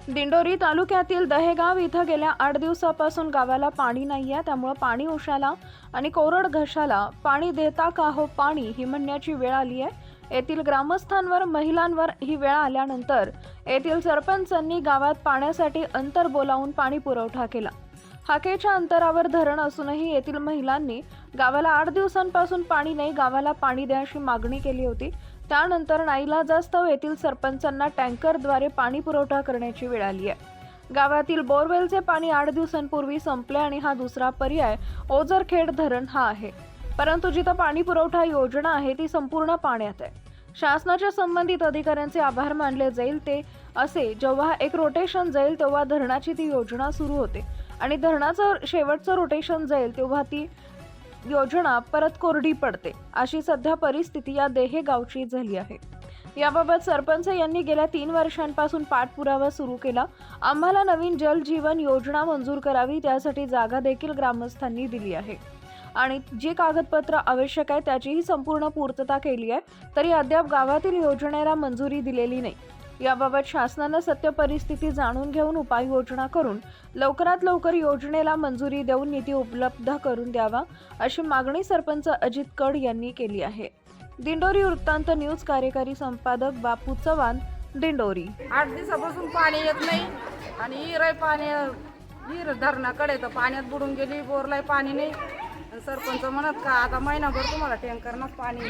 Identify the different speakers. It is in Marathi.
Speaker 1: दिंडोरी तालुक्यातील दहेगाव इथं गेल्या 8 दिवसापासून गावाला पाणी नाहीये। त्यामुळे पाणी उशाला आणि कोरड घशाला पाणी देता का हो पाणी ही म्हणण्याची वेळ आली आहे। येथील ग्रामस्थांवर महिलांवर ही वेळ आल्यानंतर येथील सरपंचांनी गावात पाण्यासाठी अंतर बोलावून पाणी पुरवठा केला। हाकेच्या अंतरावर धरण असूनही येथील महिलांनी गावाला 8 दिवसांपासून पाणी नाही, गावाला पाणी द्या अशी मागणी केली होती। त्यानंतर नाईलाजास्तव येथील सरपंचांना टँकरद्वारे पाणी पुरवठा करण्याची वेळ आली आहे। गावातील बोरवेलचे पाणी 8 दिवसांपूर्वी संपले आणि हा दुसरा पर्याय ओझरखेड धरण हा आहे। परंतु जिथं पाणी पुरवठा योजना आहे ती संपूर्ण पाण्यात आहे। शासनाच्या संबंधित अधिकाऱ्यांचे आभार मानले जाईल ते असे जेव्हा एक रोटेशन जाईल तेव्हा धरणाची ती योजना सुरू होते आणि धरणाचं शेवटचं रोटेशन जाईल तेव्हा ती योजना परत कोरडी पडते। अशी सध्या परिस्थिती या देहेगावची झाली आहे। याबाबत सरपंच यांनी गेल्या 3 वर्षांपासून पाठपुरावा सुरू केला। आम्हाला नवीन जल जीवन योजना मंजूर करावी, त्यासाठी जागा देखील ग्रामस्थांनी दिली आहे आणि जी कागदपत्र आवश्यक आहे त्याचीही संपूर्ण पूर्तता केली आहे, तरी अद्याप गावातील योजनेला मंजुरी दिलेली नाही। याबाबत शासनाने सत्य परिस्थिती जाणून घेऊन उपाययोजना करून लवकरात लवकर योजनेला मंजुरी देऊन निधी उपलब्ध करून द्यावा अशी मागणी सरपंच अजित कड यांनी केली आहे। दिंडोरी वृत्तांत न्यूज कार्यकारी संपादक बापू चव्हाण, दिंडोरी।
Speaker 2: 8 दिवसापासून पाणी येत नाही आणि हिर धरणाकडे तर पाण्यात बुडून गेली, बोरलाही पाणी नाही। सरपंच म्हणत का आता महिनाभर तुम्हाला टँकरनंच पाणी